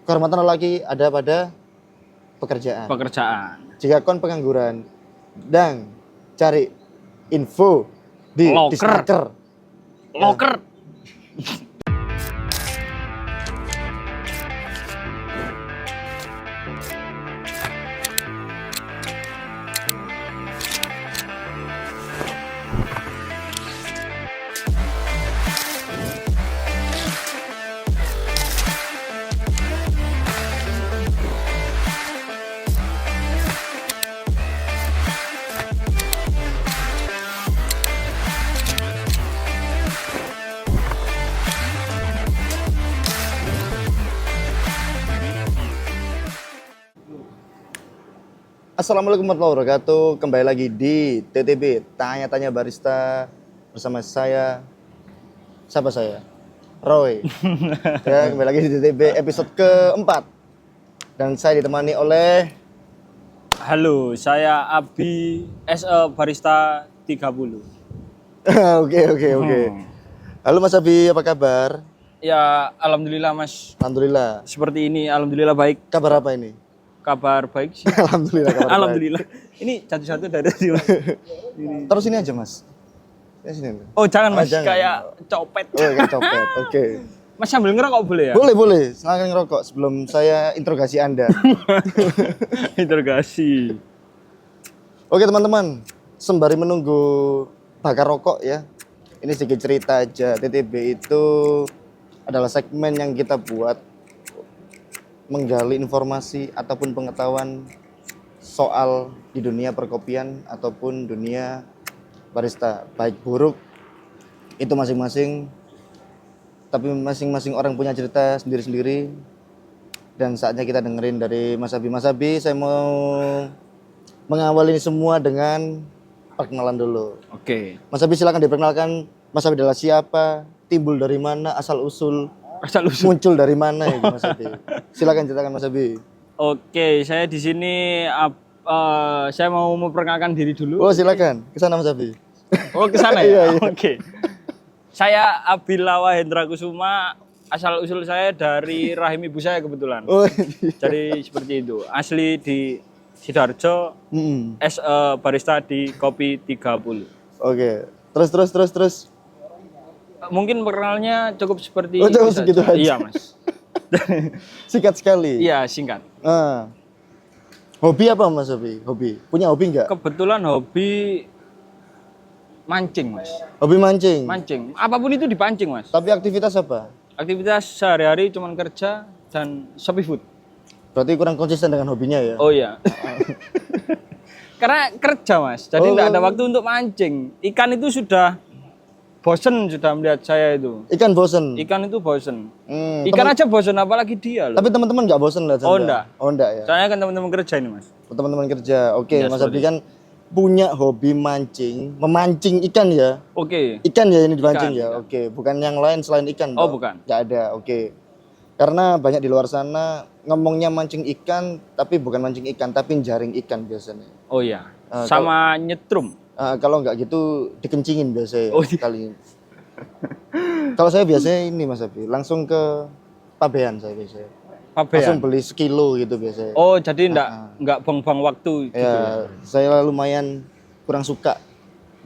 kehormatan lelaki ada pada pekerjaan. Jika kon pengangguran dan cari info di Disnaker. Loker. Assalamualaikum warahmatullahi wabarakatuh. Kembali lagi di TTB Tanya-Tanya Barista bersama saya. Siapa saya? Roy. Ya, kembali lagi di TTB episode keempat. Dan saya ditemani oleh Halo, saya Abi SE Barista 30. Oke. Halo Mas Abi, apa kabar? Ya, alhamdulillah Mas. Alhamdulillah. Seperti ini, alhamdulillah baik. Kabar apa ini? Kabar baik sih. Alhamdulillah kabar Alhamdulillah. Ini satu-satu dari sini. Terus ini aja Mas. Ya, sini. Oh, jangan Mas, jangan. kayak copet. Oh, kayak copet. Oke. Mas sambil ngerokok boleh ya? Boleh. Silakan ngerokok sebelum saya interogasi Anda. Interogasi. Oke teman-teman, sembari menunggu bakar rokok ya. Ini sedikit cerita aja. TTB itu adalah segmen yang kita buat menggali informasi ataupun pengetahuan soal di dunia perkopian ataupun dunia barista, baik buruk itu masing-masing, tapi masing-masing orang punya cerita sendiri-sendiri. Dan saatnya kita dengerin dari Mas Abi. Mas Abi, saya mau mengawali ini semua dengan perkenalan dulu. Oke. Mas Abi silakan diperkenalkan. Mas Abi adalah siapa? Timbul dari mana? Asal usul muncul dari mana ya Mas Abi? Silakan ceritakan Mas Abi. Oke, saya di sini saya mau memperkenalkan diri dulu. Oh, silakan. Ke sana Mas Abi. Oh, ke sana ya? Iya. Oke. Saya Abilawa Hendra Kusuma, asal usul saya dari rahim ibu saya kebetulan. Oh. Jadi seperti itu. Asli di Sidoarjo, SE Barista di Kopi 30. Oke. Terus. Mungkin perkenalnya cukup seperti Oh, cukup itu segitu saja. aja. Iya, Mas. Singkat sekali. Iya, singkat. Hobi apa Mas Abi? Punya hobi nggak? Kebetulan hobi mancing, Mas. Hobi mancing. Mancing. Apapun itu dipancing, Mas. Tapi aktivitas apa? Aktivitas sehari-hari cuman kerja dan shopee food. Berarti kurang konsisten dengan hobinya ya? Oh iya. Karena kerja, Mas. Jadi enggak ada waktu untuk mancing. Ikan itu sudah bosen sudah melihat saya itu. Ikan bosen? Ikan itu bosen. Ikan aja bosen, apalagi dia loh. Tapi teman-teman nggak bosen lah? Oh enggak. Oh enggak ya? Saya kan teman-teman kerja ini, Mas. Teman-teman kerja. Oke, Ya, Mas Abi kan punya hobi memancing ikan ya? Oke. Ikan ya ini dipancing Ikan, ya? ikan. Oke, bukan yang lain selain ikan? Oh, toh? bukan. Nggak ada, oke. Karena banyak di luar sana ngomongnya mancing ikan, tapi bukan mancing ikan, tapi jaring ikan biasanya. Oh iya. Sama nyetrum. Kalau nggak gitu dikencingin biasanya. Oh, iya. Kali. Kalau saya biasanya ini Mas Abi, langsung ke pabean saya biasanya. Langsung beli sekilo gitu biasanya. Oh, jadi enggak buang-buang waktu gitu Ya, saya lumayan kurang suka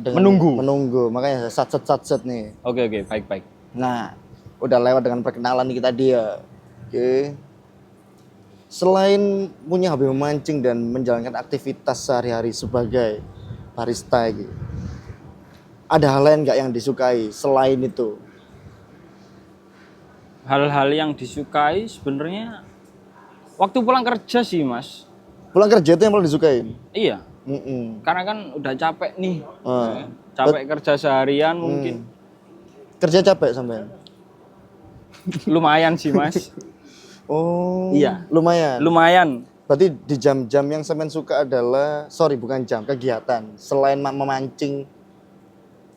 dengan menunggu. Makanya saya satset nih. Oke, baik. Nah, udah lewat dengan perkenalan kita dia. Oke. Selain punya hobi memancing dan menjalankan aktivitas sehari-hari sebagai barista gitu, ada hal lain nggak yang disukai selain itu? Hal-hal yang disukai sebenarnya waktu pulang kerja sih, Mas. Pulang kerja itu yang paling disukai? Iya. Karena kan udah capek nih. Capek kerja seharian mungkin. Kerja capek sampean? Lumayan sih, Mas. Oh. Iya. Lumayan. Berarti di jam-jam yang sampean suka adalah, bukan jam, kegiatan. Selain memancing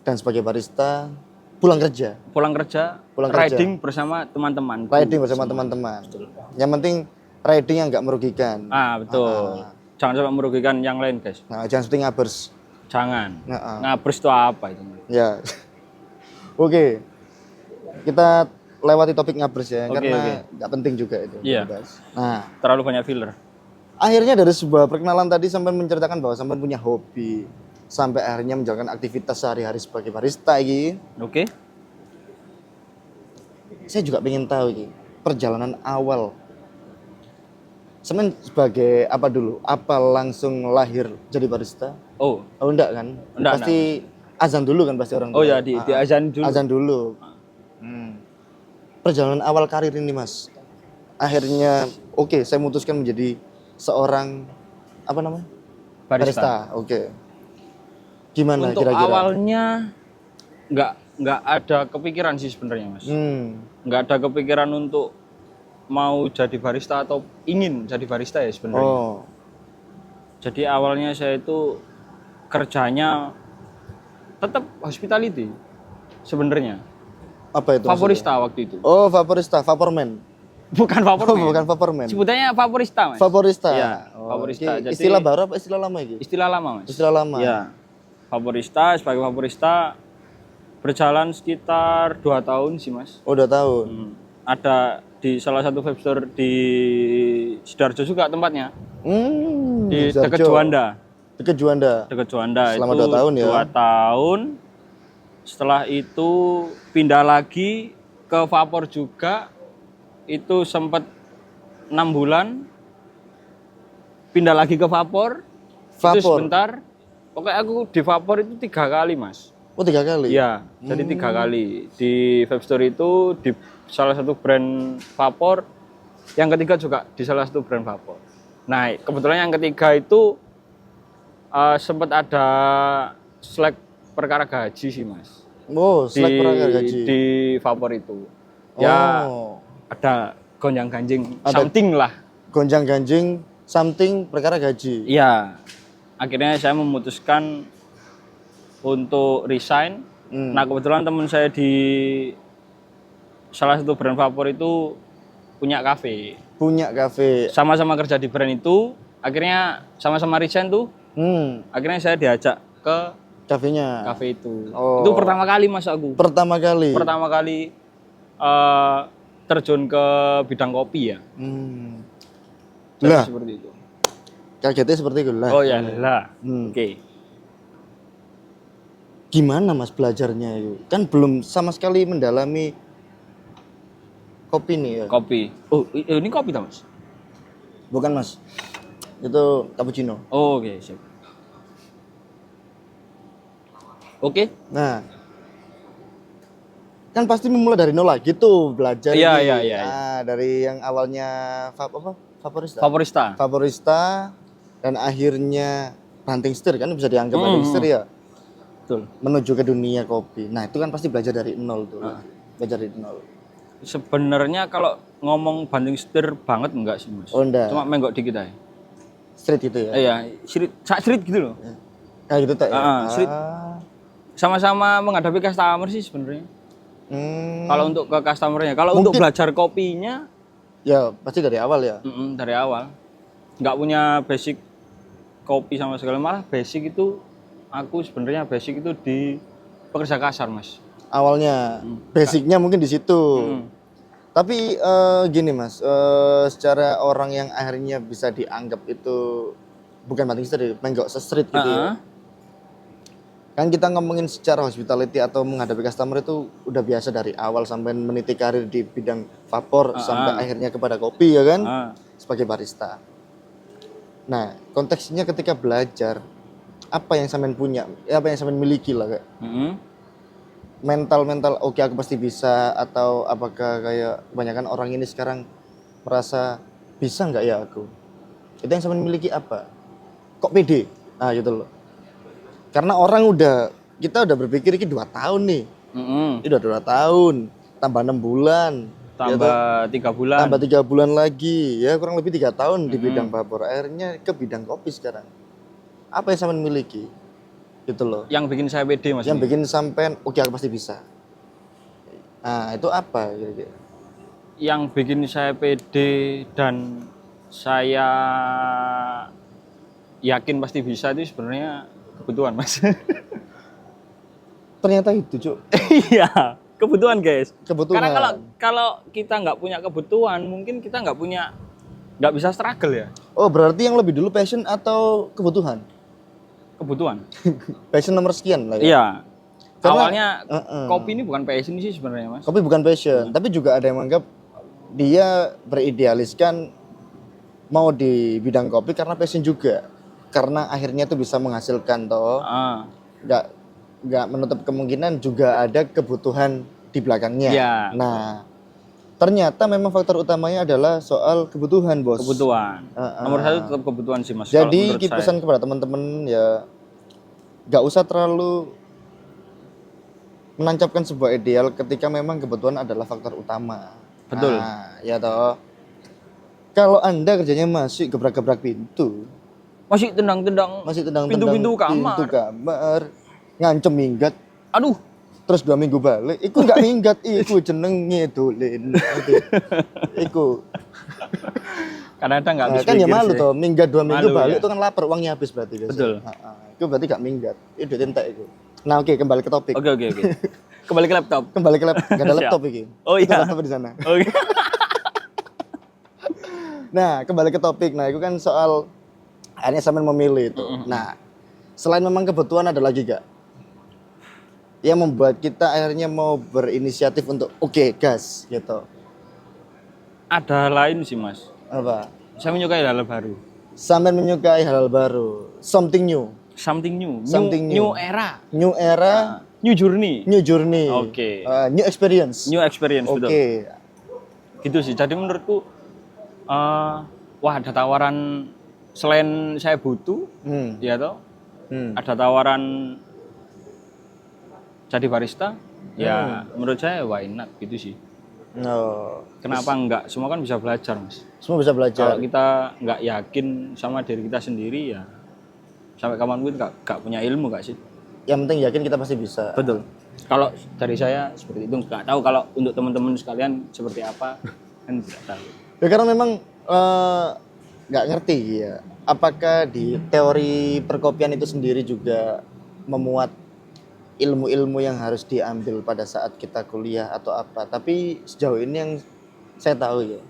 dan sebagai barista, pulang kerja, riding bersama teman-teman. Yang penting riding yang nggak merugikan. Betul. Jangan sampai merugikan yang lain, guys. Nah, jangan seperti ngabers. Jangan. Ngabers itu apa itu? Ya. Oke. Kita lewati topik ngabers ya, Oke, karena nggak penting juga itu. Iya. dibahas. Nah, Terlalu banyak filler. akhirnya dari sebuah perkenalan tadi sampai menceritakan bahwa sampai punya hobi, sampai akhirnya menjalankan aktivitas sehari-hari sebagai barista ini. Oke. Saya juga pengen tahu ini perjalanan awal. Semen sebagai apa dulu? Apa langsung lahir jadi barista? Oh, Oh enggak kan? Enggak, Pasti azan dulu kan pasti orang tua. oh ya di azan dulu. Azan dulu. Perjalanan awal karir ini Mas. Akhirnya oke, saya memutuskan menjadi seorang apa namanya? Barista. Oke. Gimana Untuk kira-kira? awalnya nggak ada kepikiran sih sebenarnya Mas. Nggak ada kepikiran untuk mau jadi barista atau ingin jadi barista ya sebenarnya. Oh. Jadi awalnya saya itu kerjanya tetap hospitality sebenarnya. Apa itu? Vaporista waktu itu. Maksudnya? Oh, vaporista, vaporman. Bukan vapor. Oh, bukan vaporman. Sebutannya vaporista Mas. Vaporista. Iya, Oh, vaporista. ini Jadi istilah baru apa istilah lama ini? istilah lama Mas. Istilah lama. Iya. Vaporista, sebagai vaporista berjalan sekitar 2 tahun sih Mas. Oh, udah tahun. Ada di salah satu vape store di Sidoarjo juga tempatnya. Di Sidoarjo. dekat Juanda. Dekat Juanda. Dekat Juanda. Selama itu 2 tahun ya? 2 tahun. Setelah itu pindah lagi ke vapor juga. Itu sempat 6 bulan. Pindah lagi ke vapor. Itu Vapor. sebentar. Pokoknya aku di vapor itu 3 kali Mas. Oh, 3 kali? Iya, jadi 3 kali. Di vape store itu di salah satu brand vapor. Yang ketiga juga di salah satu brand vapor. Nah, kebetulan yang ketiga itu sempat ada slack perkara gaji sih Mas. Oh, slack perangkat gaji. Di vapor itu. Ya Oh. ada gonjang-ganjing Ada- something lah. Gonjang-ganjing something perkara gaji. Iya. Akhirnya saya memutuskan untuk resign. Nah, kebetulan teman saya di salah satu brand vapor itu punya kafe. Punya kafe. Sama-sama kerja di brand itu, akhirnya sama-sama resign tuh. Akhirnya saya diajak ke Kafenya. kafe itu. Oh. Itu pertama kali Mas aku. Pertama kali. Pertama kali terjun ke bidang kopi ya. Jadi Lah, seperti itu. kagetnya seperti itu lah. Oh ya lah. Oke. Gimana Mas belajarnya itu? Kan belum sama sekali mendalami kopi nih ya. Kopi. Oh, ini kopi tak Mas? Bukan Mas. Itu cappuccino. Oh, oke, siap. Oke. Nah, kan pasti memulai dari nol lagi tuh belajar. Iya, nih. iya, iya. Nah, dari yang awalnya vaporista. Vaporista. Vaporista dan akhirnya banting setir kan bisa dianggap banting setir ya. Betul. Menuju ke dunia kopi. Nah, itu kan pasti belajar dari nol tuh. Belajar dari nol. Sebenarnya kalau ngomong banting setir banget enggak sih Mas? Oh, enggak. Cuma menggok dikit aja. Street itu ya. Iya, street gitu loh. Kayak gitu tak ya. Street. Sama-sama menghadapi customer sih sebenarnya. Kalau untuk ke customernya, kalau untuk belajar kopinya, ya pasti dari awal ya. dari awal. Nggak punya basic kopi sama sekali, malah basic itu aku sebenarnya basic itu di pekerja kasar Mas. Awalnya basicnya mungkin di situ. Tapi gini Mas, secara orang yang akhirnya bisa dianggap itu bukan banting setir, menggok street gitu ya. Kan kita ngomongin secara hospitality atau menghadapi customer itu udah biasa dari awal sampai meniti karir di bidang vapor sampai akhirnya kepada kopi ya kan, sebagai barista. Nah, konteksnya ketika belajar, apa yang sampean punya, apa yang sampean miliki lah kayak. Mental oke aku pasti bisa, atau apakah kayak kebanyakan orang ini sekarang merasa bisa nggak ya aku? Itu yang sampean miliki apa? Kok pede? Nah gitu loh. Karena kita udah berpikir ini 2 tahun nih. Ini udah 2 tahun, tambah 6 bulan. Tambah 3 bulan. Tambah 3 bulan lagi, ya kurang lebih 3 tahun di bidang vapor. Akhirnya ke bidang kopi sekarang. Apa yang sampean miliki? Gitu loh. Yang bikin saya pede Mas. Yang bikin sampean oke aku pasti bisa. Nah, itu apa kira-kira? Yang bikin saya pede dan saya yakin pasti bisa itu sebenarnya kebutuhan Mas. Ternyata itu, Cuk. Iya. Kebutuhan guys. Kebutuhan. Karena kalau kita nggak punya kebutuhan, mungkin kita nggak bisa struggle ya. Oh, berarti yang lebih dulu passion atau kebutuhan? Kebutuhan. Passion nomor sekian lah ya. Iya. Karena- Awalnya kopi ini bukan passion sih sebenarnya mas. Kopi bukan passion, tapi juga ada yang menganggap dia beridealiskan mau di bidang kopi karena passion juga. Karena akhirnya tuh bisa menghasilkan toh. Ah, Nggak menutup kemungkinan juga ada kebutuhan di belakangnya. Iya. Nah, ternyata memang faktor utamanya adalah soal kebutuhan, Bos. kebutuhan. Nomor satu tetap kebutuhan sih mas. Kalau Jadi menurut saya. pesan kepada teman-teman ya nggak usah terlalu menancapkan sebuah ideal ketika memang kebutuhan adalah faktor utama. Betul. Nah, ya toh. Kalau Anda kerjanya masih gebrak-gebrak pintu, Masih tendang-tendang. masih tendang-tendang Pintu-pintu kamar. pintu kamar, ngancem minggat, Aduh. terus 2 minggu balik, iku nggak minggat, iku jeneng ngedolin. Iku. Kadang-kadang nggak habis Kan ya pikir malu sih. toh, minggat 2 minggu Malu, balik ya. itu kan lapar, uangnya habis berarti biasanya. Betul. Itu berarti gak minggat, itu entek itu. Nah oke, kembali ke topik. Oke. Kembali ke laptop. Kembali ke laptop, gak ada Siap. laptop ini. Oh, iya. Itu laptop di sana. Oke. Nah, kembali ke topik. Nah, itu kan soal akhirnya sampean memilih itu. Nah, selain memang kebutuhan ada lagi gak? Yang membuat kita akhirnya mau berinisiatif untuk oke, gas gitu. Ada lain sih mas. Apa? Saya menyukai hal baru. Sampean menyukai hal baru, something new, Something new. Something new. New era. new era, New journey. new journey, Oke. new experience. New experience Oke. betul. Gitu sih. Jadi menurutku wah ada tawaran selain saya butuh, Hmm. ya toh. Hmm. Ada tawaran jadi barista. Ya menurut saya why not gitu sih. No. Kenapa enggak? Semua kan bisa belajar, Mas. Semua bisa belajar. Kalau kita nggak yakin sama diri kita sendiri ya sampai kapanpun nggak punya ilmu nggak sih? Yang penting yakin kita pasti bisa. Betul. Kalau dari saya seperti itu nggak tahu kalau untuk teman-teman sekalian seperti apa kan tidak tahu. Ya karena memang nggak ngerti ya. Apakah di teori perkopian itu sendiri juga memuat ilmu-ilmu yang harus diambil pada saat kita kuliah atau apa? Tapi sejauh ini yang saya tahu ya,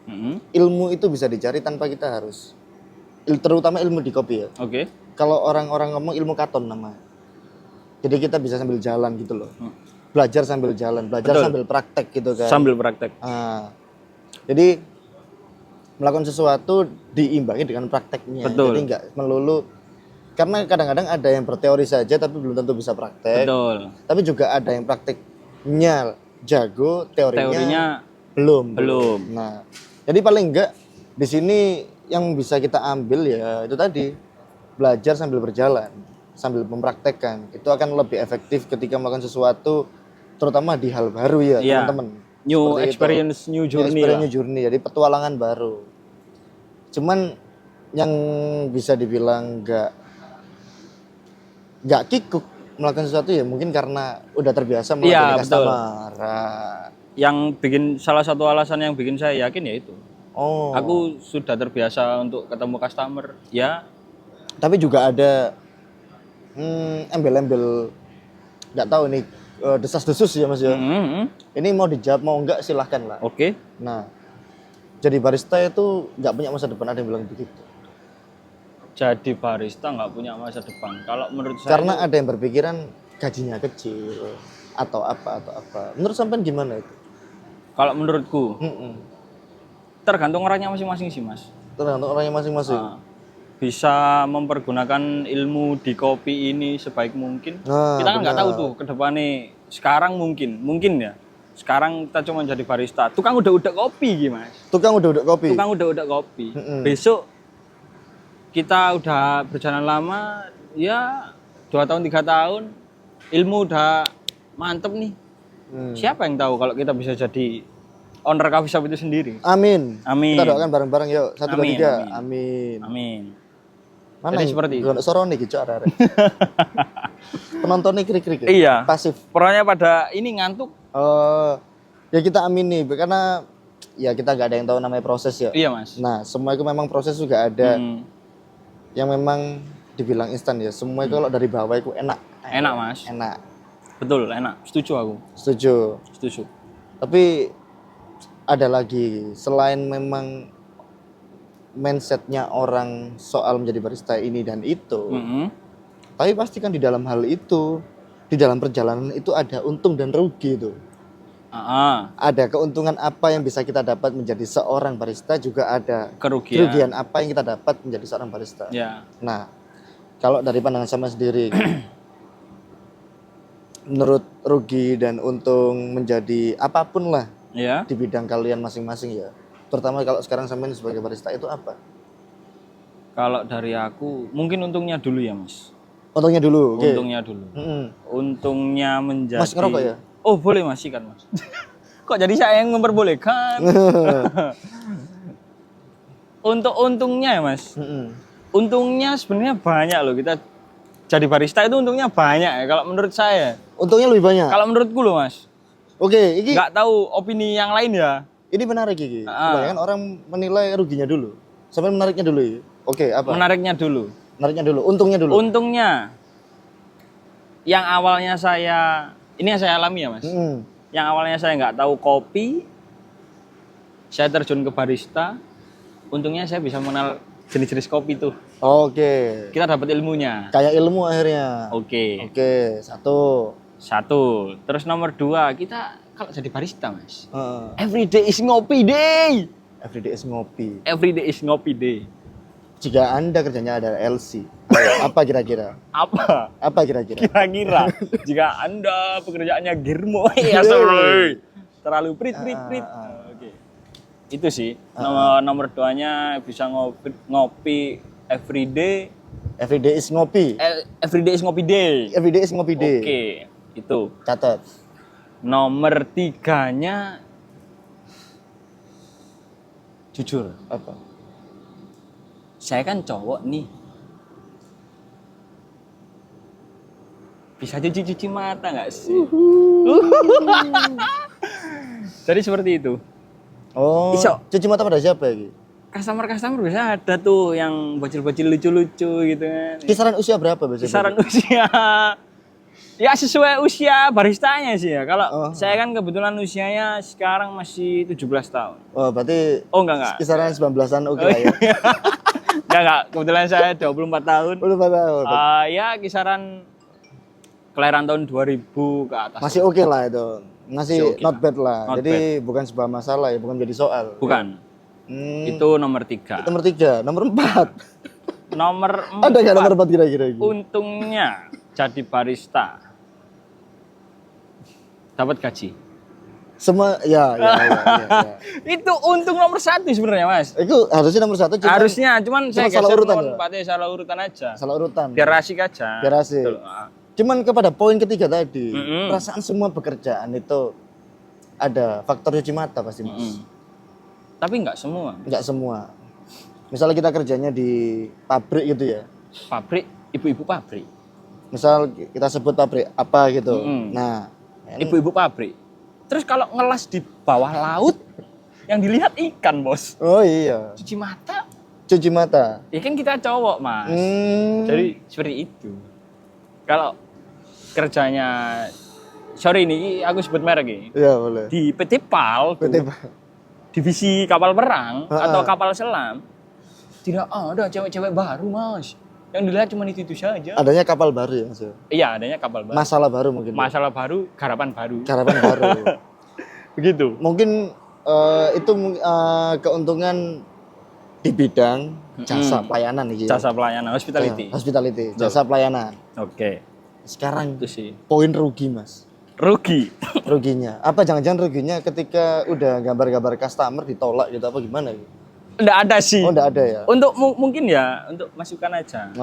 ilmu itu bisa dicari tanpa kita harus, terutama ilmu di kopi ya. Oke. Kalau orang-orang ngomong ilmu katon namanya. Jadi kita bisa sambil jalan gitu loh. Belajar sambil jalan, belajar Betul. sambil praktek gitu kan. Sambil praktek. Jadi melakukan sesuatu diimbangi dengan prakteknya. Betul. Jadi nggak melulu, karena kadang-kadang ada yang berteori saja tapi belum tentu bisa praktek. Betul. Tapi juga ada yang prakteknya jago, teorinya belum. Nah, jadi paling enggak di sini yang bisa kita ambil ya itu tadi, belajar sambil berjalan, sambil mempraktekkan. Itu akan lebih efektif ketika melakukan sesuatu, terutama di hal baru ya, Iya. teman-teman. New Seperti itu. experience, new journey Experience, lah. new journey, jadi petualangan baru. Cuman yang bisa dibilang nggak kikuk melakukan sesuatu ya mungkin karena udah terbiasa Iya, melayani betul. customer. Yang bikin salah satu alasan yang bikin saya yakin ya itu. Oh. Aku sudah terbiasa untuk ketemu customer. Ya, Tapi juga ada embel-embel, nggak tahu nih, desas-desus ya Mas ya. Ini mau dijawab mau enggak silahkan lah. Oke. Nah, jadi barista itu nggak punya masa depan, ada yang bilang begitu. Jadi barista nggak punya masa depan. Kalau menurut saya Karena ada yang berpikiran gajinya kecil atau apa. Menurut sampean gimana itu? kalau menurutku Mm-mm. tergantung orangnya masing-masing sih, Mas. Tergantung orangnya masing-masing. Nah, bisa mempergunakan ilmu di kopi ini sebaik mungkin. Nah, Kita kan nggak benar. tahu tuh ke depannya. Sekarang mungkin ya. Sekarang kita cuma jadi barista. Tukang udah kopi gitu, Mas. Tukang udah kopi. Tukang udah kopi. Mm-mm. Besok kita udah berjalan lama, ya 2 tahun 3 tahun, ilmu udah mantep nih. Siapa yang tahu kalau kita bisa jadi owner coffee shop itu sendiri? Amin. Amin. Kita doakan bareng-bareng yuk. 1, 2, Amin, 3. amin. Amin. Amin. Mana Jadi seperti itu. Gue sorone gitu arek. Penontonnya krik-krik ya? Iya. Pasif. Pokoknya pada ini ngantuk. Ya kita amin nih, karena ya kita gak ada yang tahu namanya proses ya. Iya, Mas. Nah, semua itu memang proses juga ada Hmm. yang memang dibilang instan ya. Semua itu kalau dari bawah itu enak. Enak, Mas. Enak. Betul, enak. Setuju aku. Setuju. Setuju. Tapi ada lagi selain memang mindsetnya orang soal menjadi barista ini dan itu, tapi pasti kan di dalam hal itu, di dalam perjalanan itu ada untung dan rugi itu. Ada keuntungan apa yang bisa kita dapat menjadi seorang barista, juga ada kerugian apa yang kita dapat menjadi seorang barista. Ya. Nah, kalau dari pandangan sama sendiri, menurut rugi dan untung menjadi apapun lah Ya. di bidang kalian masing-masing ya. Terutama kalau sekarang sampean sebagai barista itu apa? Kalau dari aku, mungkin untungnya dulu ya, Mas. Untungnya dulu, oke. Untungnya dulu. Untungnya menjadi... Mas ngerokok ya? Oh, boleh Mas, kan Mas. Kok jadi saya yang memperbolehkan? Untuk untungnya ya, Mas. Untungnya sebenarnya banyak loh. Kita jadi barista itu untungnya banyak ya, kalau menurut saya. Untungnya lebih banyak? Kalau menurutku loh, Mas. Oke, ini... Nggak tahu opini yang lain ya. Ini menarik Gigi. Kebanyakan orang menilai ruginya dulu. Sampai menariknya dulu ya. Oke, apa? Menariknya dulu. Menariknya dulu. Untungnya dulu. Untungnya yang awalnya saya, ini yang saya alami ya Mas. Yang awalnya saya nggak tahu kopi, saya terjun ke barista. Untungnya saya bisa mengenal jenis-jenis kopi tuh. Oke. Kita dapat ilmunya. Kayak ilmu akhirnya. Oke. Satu. Terus nomor 2, kita kalau jadi barista Mas, everyday is ngopi day. Everyday is ngopi. Everyday is ngopi day. Jika Anda kerjanya ada LC, apa kira-kira? Apa kira-kira? Kira-kira jika Anda pekerjaannya Girmo, ya terlalu prit. Oke. Itu sih. Nomor 2-nya bisa ngopi everyday. Everyday is ngopi. Everyday is ngopi day. Everyday is ngopi day. Oke, itu. Catat. Nomor 3-nya jujur. Apa? Saya kan cowok nih. Bisa cuci mata nggak sih? Jadi seperti itu. Oh, Iso. cuci mata pada siapa ya? Customer bisa ada tuh yang bocil-bocil lucu-lucu gitu kan. Kisaran usia berapa biasanya? Kisaran usia ya sesuai usia baristanya sih ya. Kalau saya kan kebetulan usianya sekarang masih 17 tahun. Oh, berarti enggak. Kisaran 19-an oke lah ya. Enggak. Kebetulan saya 24 tahun. 24 tahun. Ya kisaran kelahiran tahun 2000 ke atas. Masih oke lah itu. Masih not bad lah. Not Jadi bukan sebuah masalah ya, bukan jadi soal. Bukan. Itu nomor 3. Itu nomor 3, nomor 4. Nomor 4. Ada nggak nomor 4 kira-kira? Untungnya jadi barista dapat gaji. Semua ya. Itu untung nomor 1 sebenarnya Mas. Itu harusnya nomor 1. Cuman saya salah urutan ya? Pak salah urutan aja. Salah urutan. Biar asik aja. Biar asik. Cuman kepada poin ketiga tadi, perasaan semua pekerjaan itu ada faktor cuci mata pasti Mas. Tapi nggak semua. Nggak semua. Misalnya kita kerjanya di pabrik gitu ya. Pabrik, ibu-ibu pabrik. Misal kita sebut pabrik apa gitu. Nah, ibu-ibu pabrik. Terus kalau ngelas di bawah laut, yang dilihat ikan bos. Oh iya. Cuci mata. Cuci mata. Ya kan kita cowok Mas. Jadi seperti itu. Kalau kerjanya, sorry ini aku sebut merek ya. Iya boleh. Di PT PAL, divisi kapal perang atau kapal selam, tidak ada cewek-cewek baru Mas. Yang dilihat cuma itu saja. Adanya kapal baru ya Mas? Iya, adanya kapal baru. Masalah baru mungkin. Masalah baru, garapan baru. Garapan baru. Begitu. Mungkin itu keuntungan di bidang jasa pelayanan nih. Jasa pelayanan, hospitality. Hospitality, jasa pelayanan. Oke. Sekarang itu sih. Poin rugi Mas. Rugi. Ruginya. Apa jangan-jangan ruginya ketika udah gambar-gambar customer ditolak gitu apa gimana gitu? Nggak ada sih. Oh, nggak ada ya? Untuk mungkin ya, untuk masukan aja.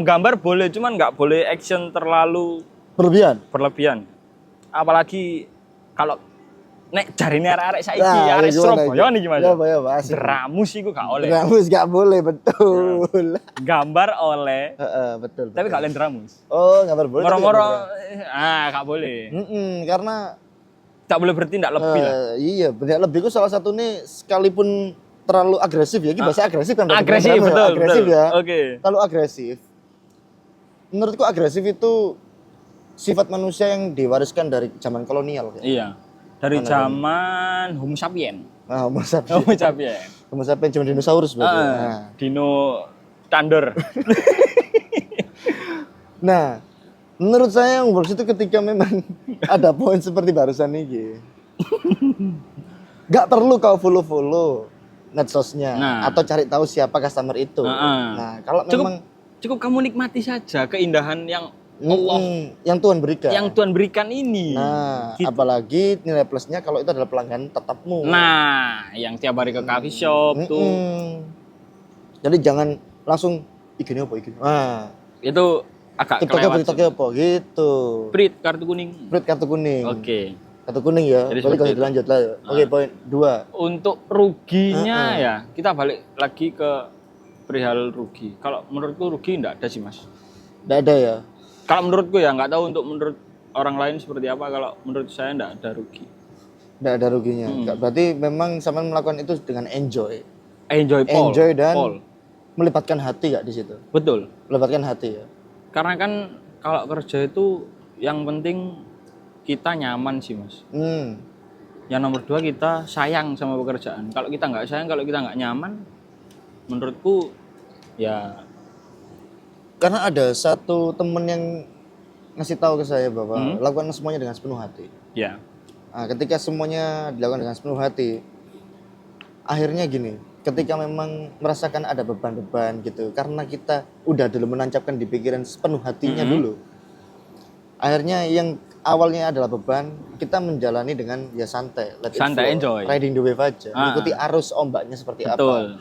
Gambar boleh, cuman nggak boleh action terlalu berlebihan. Apalagi kalau nek jarine arek-arek saiki arek Surabaya nih gimana? Ya, asik. Dramus iku gak oleh. Dramus gak boleh, betul. Gambar oleh. Betul. Tapi gak oleh dramus. Oh, gambar boleh. Moro-moro gak boleh. Karena tak boleh bertindak lebih lah. Iya, bertindak lebih itu salah satu nih sekalipun terlalu agresif ya. Ini bahasa agresif kan? Agresif, betul. Agresif ya. Oke. Kalau agresif, menurutku agresif itu sifat manusia yang diwariskan dari zaman kolonial. Kayak. Iya. Dari zaman Homo sapiens. Nah, Homo sapiens. Homo sapiens. Homo sapiens zaman dinosaurus berarti. Dino Thunder. Nah, menurut saya yang works itu ketika memang ada poin seperti barusan ini. Gak perlu kau follow medsosnya atau cari tahu siapa customer itu. Nah, kalau memang cukup kamu nikmati saja keindahan yang Allah yang Tuhan berikan. Yang Tuhan berikan ini. Nah, gitu. Apalagi nilai plusnya kalau itu adalah pelanggan tetapmu. Nah, yang tiap hari ke coffee shop tuh. Jadi jangan langsung iki apa iki. Nah, itu agak kelewat. TikToknya apa gitu. Prit kartu kuning. Prit kartu kuning. Oke. Kartu kuning ya. Jadi kalau dilanjut lah. Oke, poin 2. Untuk ruginya ya, kita balik lagi ke perihal rugi. Kalau menurutku rugi enggak ada sih, Mas. Enggak ada ya. Kalau menurutku ya, nggak tahu untuk menurut orang lain seperti apa. Kalau menurut saya nggak ada rugi. Nggak ada ruginya. Berarti memang sama melakukan itu dengan enjoy. Enjoy dan melibatkan hati nggak di situ. Betul. Melibatkan hati ya. Karena kan kalau kerja itu yang penting kita nyaman sih, Mas. Yang nomor 2 kita sayang sama pekerjaan. Kalau kita nggak sayang, kalau kita nggak nyaman, menurutku ya. Karena ada satu temen yang ngasih tahu ke saya bahwa lakukan semuanya dengan sepenuh hati. Ya. Nah, ketika semuanya dilakukan dengan sepenuh hati, akhirnya gini, ketika memang merasakan ada beban-beban gitu, karena kita udah dulu menancapkan di pikiran sepenuh hatinya dulu, akhirnya yang awalnya adalah beban, kita menjalani dengan ya santai, santai, enjoy, riding the wave aja, mengikuti arus ombaknya seperti apa.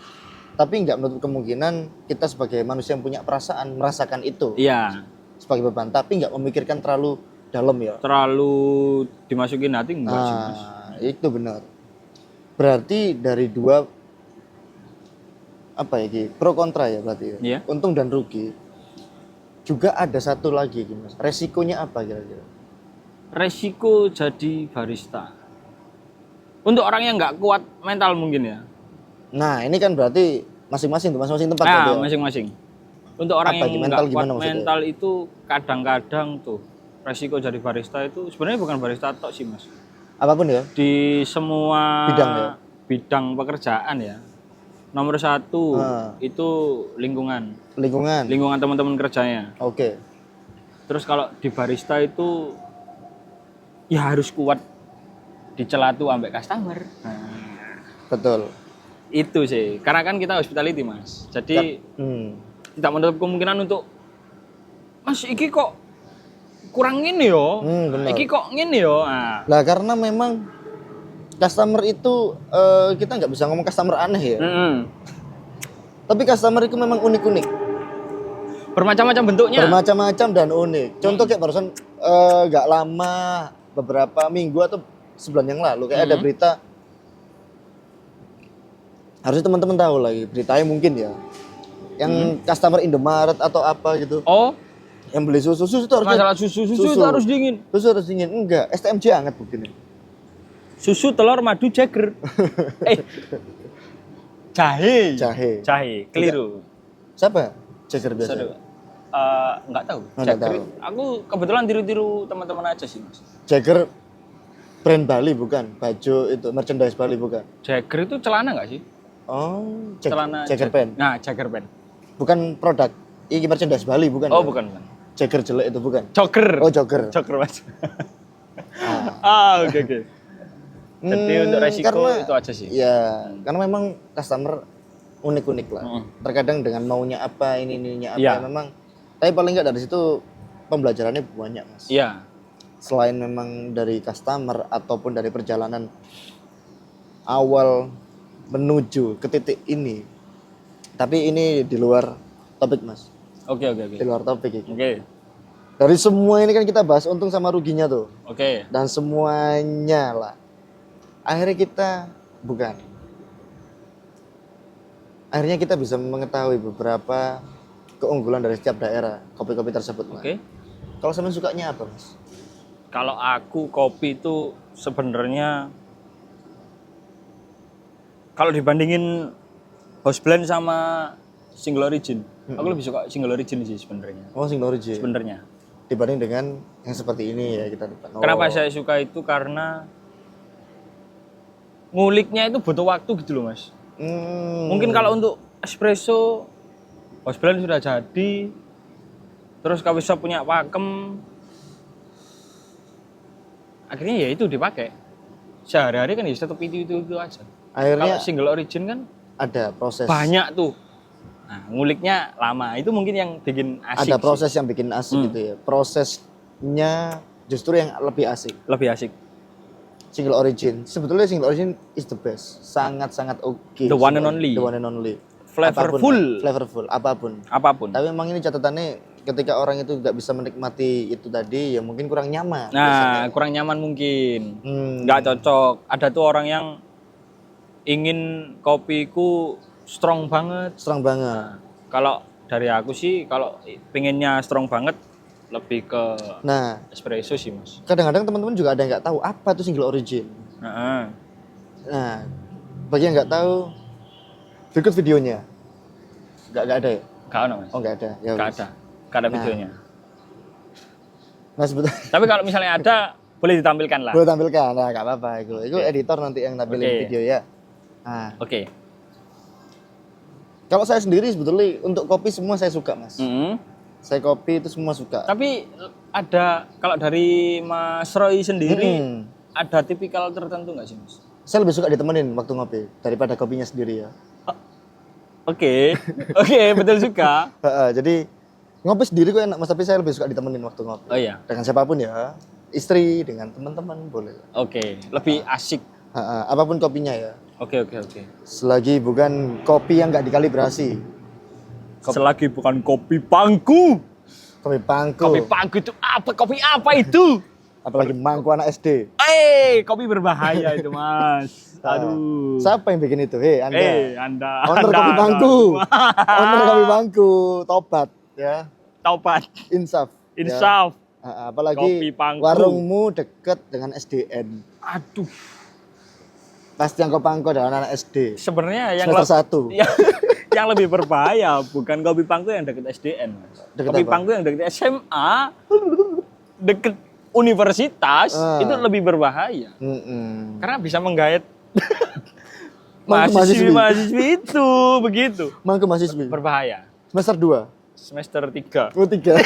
Tapi nggak menutup kemungkinan kita sebagai manusia yang punya perasaan merasakan itu. Iya. Sebagai beban, tapi nggak memikirkan terlalu dalam ya. Terlalu dimasukin hati enggak sih, Mas? Itu benar. Berarti dari 2 apa ya, pro kontra ya berarti ya. Iya. Untung dan rugi. Juga ada satu lagi Mas. Resikonya apa kira-kira? Resiko jadi barista. Untuk orang yang nggak kuat mental mungkin ya. Nah, ini kan berarti masing-masing tempat ya. Masing-masing. Untuk orang apa, yang nggak kuat mental itu kadang-kadang tuh resiko jadi barista itu sebenarnya bukan barista tok sih, Mas. Apapun ya. Di semua bidang ya. Bidang pekerjaan ya. Nomor 1 itu lingkungan. Lingkungan teman-teman kerjanya. Oke. Terus kalau di barista itu ya harus kuat dicela tuh ambek customer. Betul. Itu sih, karena kan kita hospitality, Mas. Jadi tidak menutup kemungkinan untuk Mas iki kok kurang ngene yo. Iki kok ngene yo. Nah, karena memang customer itu kita nggak bisa ngomong customer aneh ya. Tapi customer itu memang unik-unik. Bermacam-macam bentuknya. Bermacam-macam dan unik. Contoh kayak barusan nggak lama, beberapa minggu atau sebulan yang lalu kayak ada berita. Harusnya teman-teman tahu lagi beritanya mungkin ya. Yang customer Indomaret atau apa gitu. Oh, yang beli susu itu harus masalah susu itu harus dingin. Susu harus dingin. Enggak, STMJ hangat buktinya. Susu, telur, madu, Jagger. Jahe. Keliru. Siapa? Jagger biasa. Enggak tahu. Jagger. Aku kebetulan tiru-tiru teman-teman aja sih, Mas. Jagger brand Bali bukan? Baju itu merchandise Bali bukan? Jagger itu celana enggak sih? Oh, celana Jagger pen. Nah, Jagger pen. Bukan produk. Ini merchandise Bali bukan? Oh, ya? bukan. Jagger jelek itu bukan? Jogger. Oh, jogger. Jogger, Mas. Oke. Jadi untuk resiko karena, itu aja sih. Ya, karena memang customer unik-unik lah. Terkadang dengan maunya apa, ininya apa, memang. Tapi paling enggak dari situ pembelajarannya banyak, Mas. Iya. Selain memang dari customer ataupun dari perjalanan awal menuju ke titik ini. Tapi ini di luar topik, Mas. Oke. Di luar topik ini. Oke. Dari semua ini kan kita bahas untung sama ruginya tuh. Oke. Dan semuanya lah. Akhirnya kita bisa mengetahui beberapa keunggulan dari setiap daerah kopi-kopi tersebut. Oke. Kalau sama sukanya apa, Mas? Kalau aku kopi itu sebenarnya kalau dibandingin house blend sama single origin, aku lebih suka single origin sih sebenarnya. Oh, single origin. Sebenarnya. dibanding dengan yang seperti ini ya kita depan. Kenapa saya suka itu karena nguliknya itu butuh waktu gitu loh Mas. Mungkin kalau untuk espresso House Blend sudah jadi, terus coffee shop punya pakem, akhirnya ya itu dipakai. Sehari-hari kan ya tetap itu aja. Akhirnya Kalau single origin kan ada proses. banyak tuh. Nah, nguliknya lama. Itu mungkin yang bikin asik. Ada proses yang bikin asik gitu ya. Prosesnya justru yang lebih asik. Lebih asik. Single origin. Sebetulnya single origin is the best. Sangat-sangat oke. The one and only. The one and only. Flavorful. Flavorful, apapun. Apapun. Tapi memang ini catatannya ketika orang itu nggak bisa menikmati itu tadi ya mungkin kurang nyaman. Nah, biasanya. kurang nyaman mungkin. Nggak cocok. Ada tuh orang yang ingin kopiku strong banget. Strong banget. Kalau dari aku sih, kalau pengennya strong banget, lebih ke Nah, espresso sih mas. kadang-kadang teman-teman juga ada yang nggak tahu apa itu single origin. Nah, Nah, bagi yang nggak tahu, berikut videonya. Nggak ada ya? nggak ada mas. Oh nggak ada. Ya, Nggak wis. ada. Nggak ada Nah. videonya. Nah sebetulnya Tapi kalau misalnya ada, boleh ditampilkan lah. boleh tampilkan. Nah nggak apa-apa. Itu Oke. editor nanti yang nampilin Oke. video ya. Nah, Oke. kalau saya sendiri sebetulnya untuk kopi semua saya suka mas. Mm-mm. Saya kopi itu semua suka. Tapi ada, kalau dari Mas Roy sendiri, Mm-mm. ada tipikal tertentu nggak sih mas? Saya lebih suka ditemenin waktu ngopi daripada kopinya sendiri ya. Oke, oke, betul suka. Jadi ngopi sendiri kok enak mas, tapi saya lebih suka ditemenin waktu ngopi. Oh iya, Dengan siapapun ya, istri, dengan teman-teman boleh. oke, lebih asik. Apapun kopinya ya. Oke. Selagi bukan kopi yang nggak dikalibrasi. Selagi bukan kopi pangku. Kopi pangku. Kopi pangku itu apa? Kopi apa itu? Apalagi mangku anak SD. Kopi berbahaya itu mas. Aduh. Siapa yang bikin itu? Hei Anda. Anda. Owner Anda, kopi bangku. Anda. Owner kopi bangku. Tobat ya. Taubat. Insaf. Ya. Insaf. Apalagi Kopi pangku. warungmu deket dengan SDN. Aduh. Pasti yang kopangko adalah anak SD. Sebenarnya yang Semester 1. yang lebih berbahaya bukan kopi pangku yang deket SDN, Mas. Deket Kopi apa? pangku yang deket SMA, deket universitas itu lebih berbahaya. Karena bisa menggait mahasiswi itu begitu. Mangku mahasiswi. Berbahaya. Semester 2. Semester 3. Oh 3.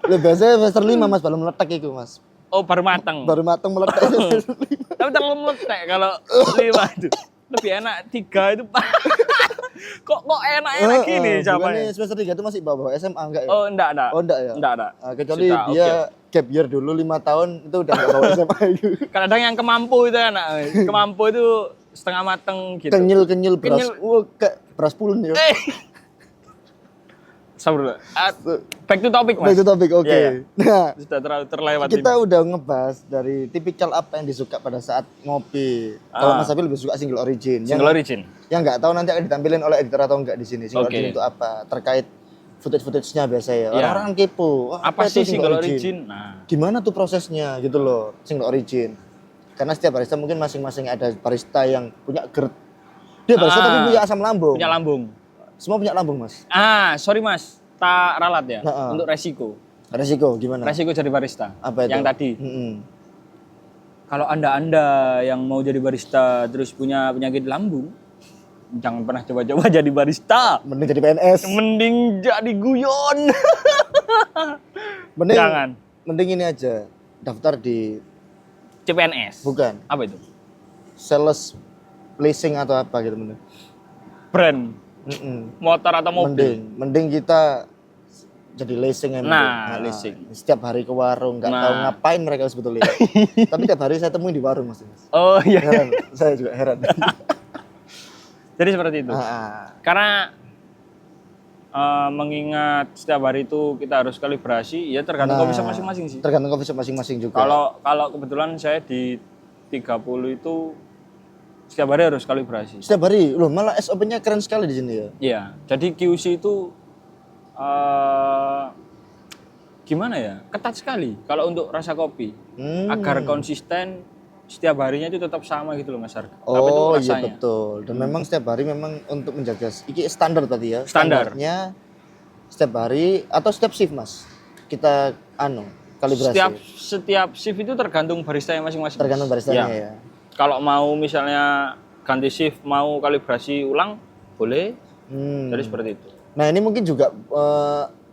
Biasanya semester 5 mas, baru meletak itu mas. Oh, baru matang. Baru matang meletak. Tapi terlalu meletek kalau 5 itu. Lebih enak 3 itu. kok enak gini Bukannya jawabannya? semester 3 itu masih bawah SMA enggak ya? Oh, enggak. Oh enggak ya? Enggak ada. Kecuali Sudah, dia oke. gap year dulu 5 tahun itu udah enggak bawa SMA itu. Kadang yang kemampu itu enak. Kemampu itu setengah mateng gitu. Kenyil beras. Kenyil. Kayak beras pulen ya. Sabar dulu. Back to topic, Mas. Baik itu topik, oke. Iya, iya. Nah, Sudah terlalu terlewat kita ini. udah ngebahas dari tipikal apa yang disuka pada saat ngopi. Kalau Mas Abil lebih suka single origin. Single origin. Yang nggak tahu nanti akan ditampilin oleh editor atau enggak di sini. Single Oke. origin itu apa? Terkait footage-nya biasa ya. Iya. Orang-orang kepo. Wah, Apa itu sih single origin? Nah, Gimana tuh prosesnya gitu loh, single origin. Karena setiap barista mungkin masing-masing ada barista yang punya GERD. Dia barista tapi punya asam lambung. punya lambung. Semua punya lambung, Mas. Sorry Mas, tak ralat ya Nah, untuk resiko. Resiko gimana? Resiko jadi barista. Apa itu? Yang tadi. Mm-mm. Kalau Anda yang mau jadi barista terus punya penyakit lambung, jangan pernah coba-coba jadi barista. Mending jadi PNS. Mending jadi guyon. Mending, Jangan. Mending ini aja. Daftar di CPNS. bukan Apa itu? sales leasing atau apa gitu mending. Brand motor atau mobil. Mending kita jadi leasing ya. Nah, leasing. Setiap hari ke warung, nggak Nah. tahu ngapain mereka sebetulnya. Tapi tiap hari saya temui di warung Mas. Oh iya. Heran, saya juga heran. Jadi seperti itu. Karena mengingat setiap hari itu kita harus kalibrasi, ya tergantung kopi shop masing-masing sih. Tergantung coffee shop masing-masing juga. Kalau kebetulan saya di 30 itu setiap hari harus kalibrasi. Setiap hari, loh malah SOP-nya keren sekali di sini ya. Iya, jadi QC itu gimana ya? Ketat sekali kalau untuk rasa kopi. Agar konsisten setiap harinya itu tetap sama gitu loh Mas Harga. Apa itu Oh iya rasanya? betul. Dan memang setiap hari memang untuk menjaga iki standar tadi ya. Standar. Standarnya Setiap hari atau setiap shift, Mas? Kita kalibrasi. Setiap shift itu tergantung baristanya masing-masing. Tergantung baristanya ya. Kalau mau misalnya ganti shift, mau kalibrasi ulang, boleh. Jadi seperti itu. Nah, ini mungkin juga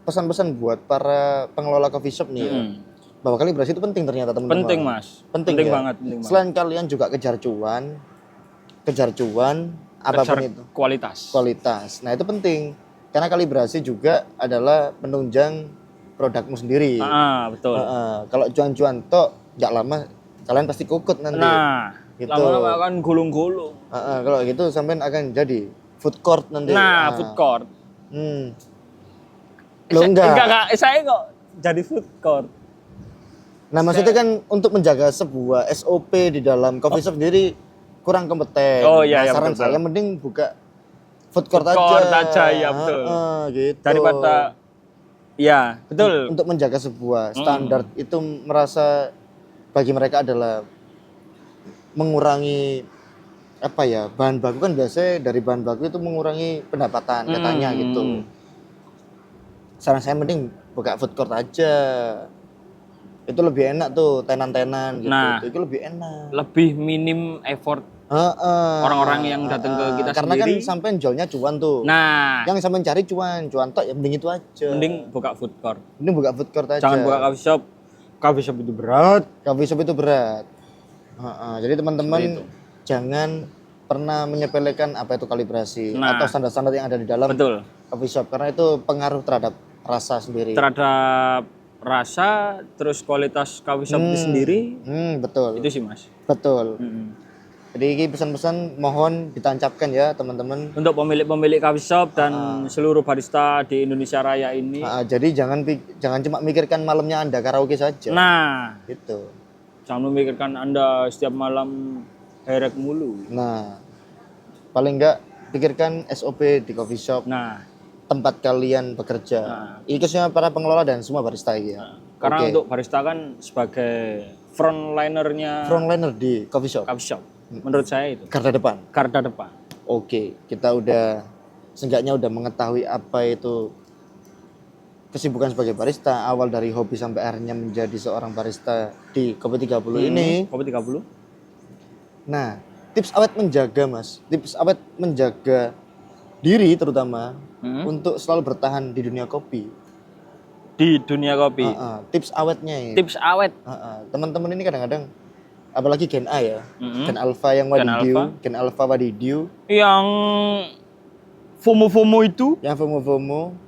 pesan-pesan buat para pengelola coffee shop nih ya. Bahwa kalibrasi itu penting ternyata teman-teman. Penting, Mas. Penting ya? banget, penting banget. Selain kalian juga kejar cuan, apapun itu. Kualitas. Nah, itu penting. Karena kalibrasi juga adalah menunjang produkmu sendiri. Betul. Kalau cuan-cuan tok, nggak lama kalian pasti kukut nanti. Nah, gitu. lama-lama akan gulung-gulung. Kalau gitu sampean akan jadi food court nanti. Nah, food court. Lo enggak. Saya kok jadi food court. Nah, maksudnya kan untuk menjaga sebuah SOP di dalam coffee shop sendiri kurang kompeten. Oh iya, nah, saran betul. saya mending buka food court aja, ya betul. Gitu. Daripada ya, betul. Untuk menjaga sebuah standar itu merasa bagi mereka adalah mengurangi bahan baku kan biasanya dari bahan baku itu mengurangi pendapatan katanya gitu. Saran saya mending buka food court aja. Itu lebih enak tuh, tenan-tenan gitu. Nah, itu lebih enak. Lebih minim effort orang-orang yang datang ke kita karena sendiri. Kan sampai jualnya cuan tuh. Nah, yang sampai cari cuan tok ya mending itu aja. Mending buka food court. Mending buka food court aja. Jangan buka coffee shop. Coffee shop itu berat. Coffee shop itu berat. Jadi teman-teman jangan pernah menyepelekan apa itu kalibrasi atau standar-standar yang ada di dalam coffee shop karena itu pengaruh terhadap rasa sendiri. Terhadap rasa, terus kualitas coffee shop itu sendiri. Betul. Itu sih, Mas. Betul. Jadi ini pesan-pesan mohon ditancapkan ya teman-teman. Untuk pemilik-pemilik coffee shop dan seluruh barista di Indonesia Raya ini. Jadi jangan cuma mikirkan malamnya Anda karaoke saja. Nah, gitu. Jangan memikirkan Anda setiap malam herek mulu. Nah, paling enggak pikirkan SOP di coffee shop. Nah, tempat kalian bekerja. Ini khususnya para pengelola dan semua barista ya. Karena untuk barista kan sebagai frontlinernya. Frontliner di coffee shop. Menurut saya itu. Garda depan. Oke, kita seenggaknya udah mengetahui apa itu kesibukan sebagai barista, awal dari hobi sampai akhirnya menjadi seorang barista di Kopi 30 ini. Kopi 30. Nah, tips awet menjaga, Mas. Tips awet menjaga diri terutama untuk selalu bertahan di dunia kopi. Di dunia kopi. Tips awetnya ya. Tips awet. Teman-teman ini kadang-kadang apalagi Gen A ya. Gen Alpha yang Wadidiu, Gen Alpha Wadidiu. Yang FOMO itu? Yang FOMO.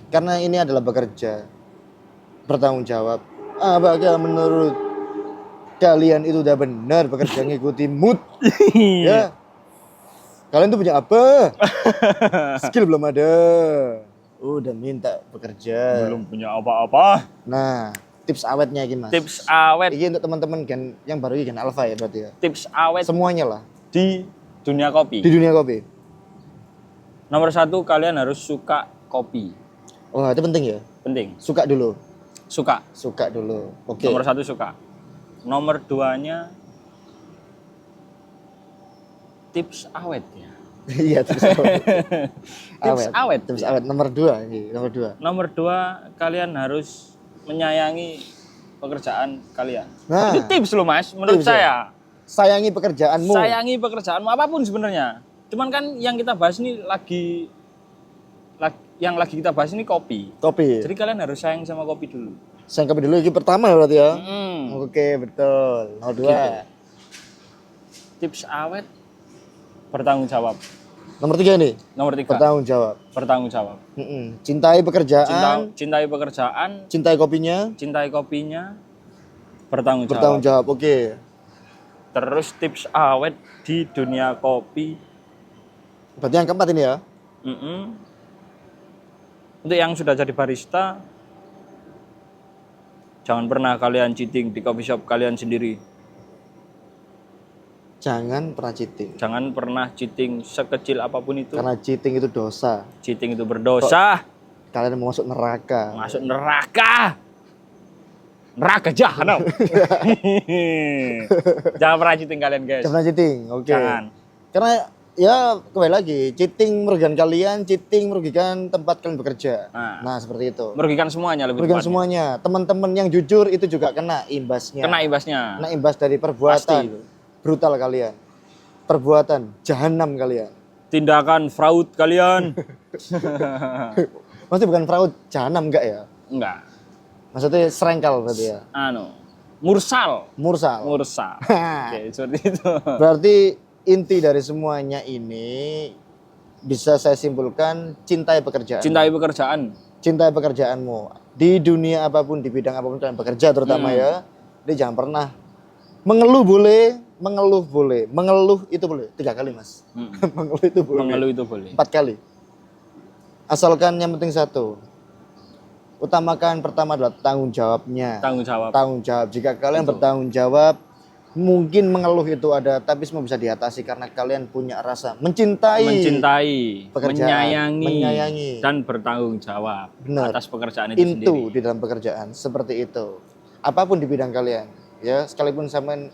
Karena ini adalah bekerja bertanggung jawab. Apakah menurut kalian itu udah benar bekerja ngikuti mood? Ya. Kalian tuh punya apa? Skill belum ada. Udah minta bekerja. Belum punya apa-apa. Nah, tips awetnya gimana, Mas? Tips awet. Ini untuk teman-teman Gen yang baru Gen Alpha ya berarti ya. Tips awet. Semuanya lah. Di dunia kopi. Di dunia kopi. Nomor 1, kalian harus suka kopi. Oh, itu penting ya? Penting. Suka dulu. Suka dulu. Oke. Nomor 1 suka. Nomor 2-nya tips awet ya. Iya, tips awet. Tips awet nomor 2 ini, Nomor 2, kalian harus menyayangi pekerjaan kalian. Nah, itu tips loh, Mas, menurut tips saya. Sayangi pekerjaanmu. Sayangi pekerjaanmu apapun sebenarnya. Cuman kan yang kita bahas ini yang lagi kita bahas ini kopi. Jadi kalian harus sayang sama kopi dulu. Sayang kopi dulu ini pertama berarti ya. Oke, betul. Nomor 2. Gitu. Tips awet bertanggung jawab. Nomor 3 nih. Nomor 3. Bertanggung jawab. Cintai pekerjaan. Cintai pekerjaan. Cintai kopinya. Bertanggung jawab. Oke. Terus tips awet di dunia kopi. Berarti yang keempat ini ya. Untuk yang sudah jadi barista, jangan pernah kalian cheating di coffee shop kalian sendiri. Jangan pernah cheating. Jangan pernah cheating sekecil apapun itu. Karena cheating itu dosa. Cheating itu berdosa. Kalian mau masuk neraka. Neraka jahanam. Jangan pernah cheating kalian, guys. Jangan pernah cheating. Oke. Jangan. Karena Ya kembali lagi, cheating merugikan kalian, cheating merugikan tempat kalian bekerja. Nah seperti itu. Merugikan semuanya lebih Merugikan tepatnya. semuanya. Teman-teman yang jujur itu juga kena imbasnya. Kena imbasnya. Kena imbas dari Pasti perbuatan itu. brutal kalian. Perbuatan jahanam kalian. Tindakan fraud kalian. Maksudnya bukan fraud, jahanam enggak ya? Enggak. Maksudnya serengkal berarti ya. Mursal. Mursal. Oke, seperti itu. Berarti inti dari semuanya ini bisa saya simpulkan cintai pekerjaan. Cintai pekerjaan. Cintai pekerjaanmu. Di dunia apapun, di bidang apapun kalian bekerja terutama ya. Jadi jangan pernah mengeluh boleh, mengeluh itu boleh 3 kali mas. Mengeluh itu boleh. Mengeluh itu boleh. 4 kali. Asalkan yang penting satu. Utamakan pertama adalah tanggung jawabnya. Tanggung jawab. Tanggung jawab. Jika kalian bertanggung jawab, mungkin mengeluh itu ada, tapi semua bisa diatasi karena kalian punya rasa mencintai, pekerjaan, menyayangi, dan bertanggung jawab Benar. atas pekerjaan itu sendiri. di dalam pekerjaan seperti itu. Apapun di bidang kalian, ya sekalipun sampean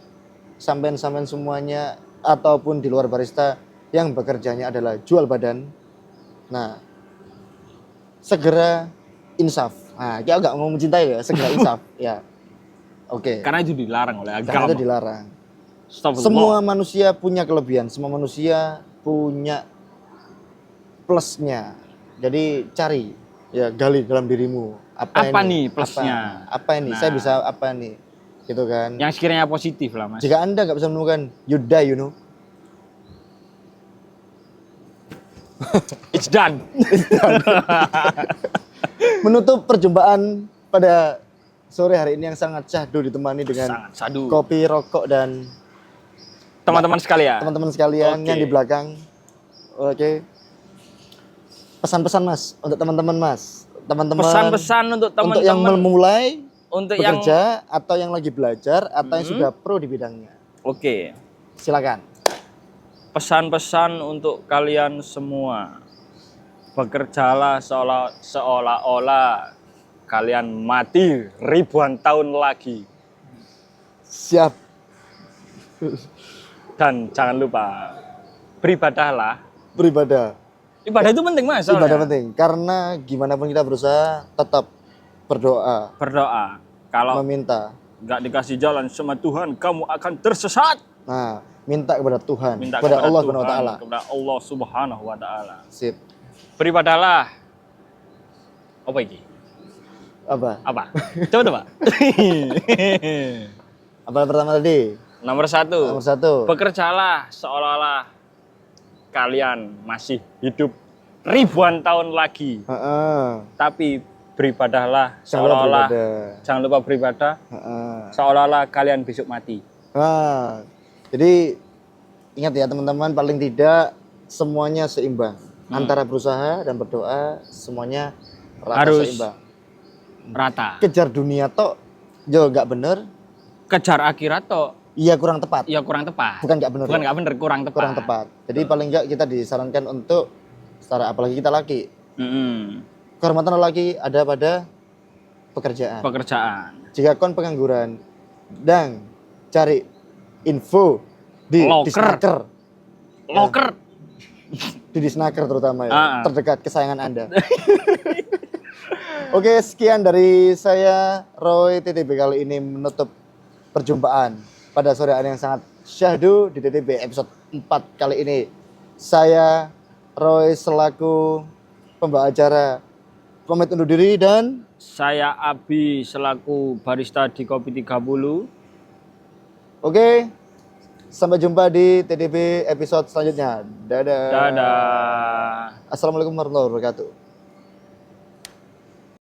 semuanya ataupun di luar barista yang bekerjanya adalah jual badan. Nah, segera insaf. Nah, kita nggak mau mencintai ya, segera insaf. Ya, oke. Karena itu dilarang oleh agama. Karena itu dilarang. Stop Semua manusia punya kelebihan, semua manusia punya plusnya. Jadi cari, ya gali dalam dirimu. Apa ini? nih plusnya? Apa ini? Nah. Saya bisa apa nih? Gitu kan. Yang sekiranya positif lah mas. Jika Anda nggak bisa menemukan, you die, you know. It's done. Menutup perjumpaan pada sore hari ini yang sangat syahdu ditemani dengan Sangat sadu. kopi, rokok dan Teman-teman sekalian. teman-teman sekalian Oke. yang di belakang. Oke. Pesan-pesan Mas untuk teman-teman Mas. Teman-teman Pesan-pesan untuk untuk yang teman-teman. memulai Untuk yang bekerja atau yang lagi belajar atau yang sudah pro di bidangnya. Oke. Silakan. Pesan-pesan untuk kalian semua. Bekerjalah seolah-olah kalian mati ribuan tahun lagi. Siap. Dan jangan lupa beribadahlah. Beribadah. Ibadah itu penting mas. soalnya. Ibadah penting karena gimana pun kita berusaha tetap berdoa, Berdoa. Kalau meminta. nggak dikasih jalan sama Tuhan, kamu akan tersesat. Nah, minta kepada Tuhan, Minta kepada Allah Tuhan, Subhanahu wa taala. kepada Allah Subhanahu wa taala. Sip. Beribadahlah. Apa ini? Apa? Apa? Coba. Apa yang pertama tadi? Nomor 1. Nomor 1. Bekerjalah seolah-olah kalian masih hidup ribuan tahun lagi. Heeh. Tapi beribadahlah Jangan lupa seolah-olah beribadah. jangan lupa beribadah Heeh. seolah-olah kalian besok mati. Nah, jadi ingat ya teman-teman, paling tidak semuanya seimbang. Antara berusaha dan berdoa semuanya rata Harus seimbang. Rata. Kejar dunia tok yo nggak bener, Kejar akhirat toh iya kurang tepat. ya kurang tepat. Bukan nggak bener. Bukan ya? nggak bener, kurang tepat. Kurang tepat. Jadi paling nggak kita disarankan untuk setara, apalagi kita laki. Mm-mm. Kehormatan lelaki ada pada pekerjaan. Pekerjaan. Jika kon pengangguran dan cari info di Loker. Disnaker, Loker. di Disnaker terutama ya, Ah. terdekat kesayangan Anda. Oke, sekian dari saya Roy TTB kali ini menutup perjumpaan pada sore hari yang sangat syahdu di TTB episode 4 kali ini. Saya Roy selaku pembawa acara pamit undur diri dan Saya Abi selaku barista di Kopi 30. oke, sampai jumpa di TTB episode selanjutnya. Dadah. Dadah. Assalamualaikum warahmatullahi wabarakatuh.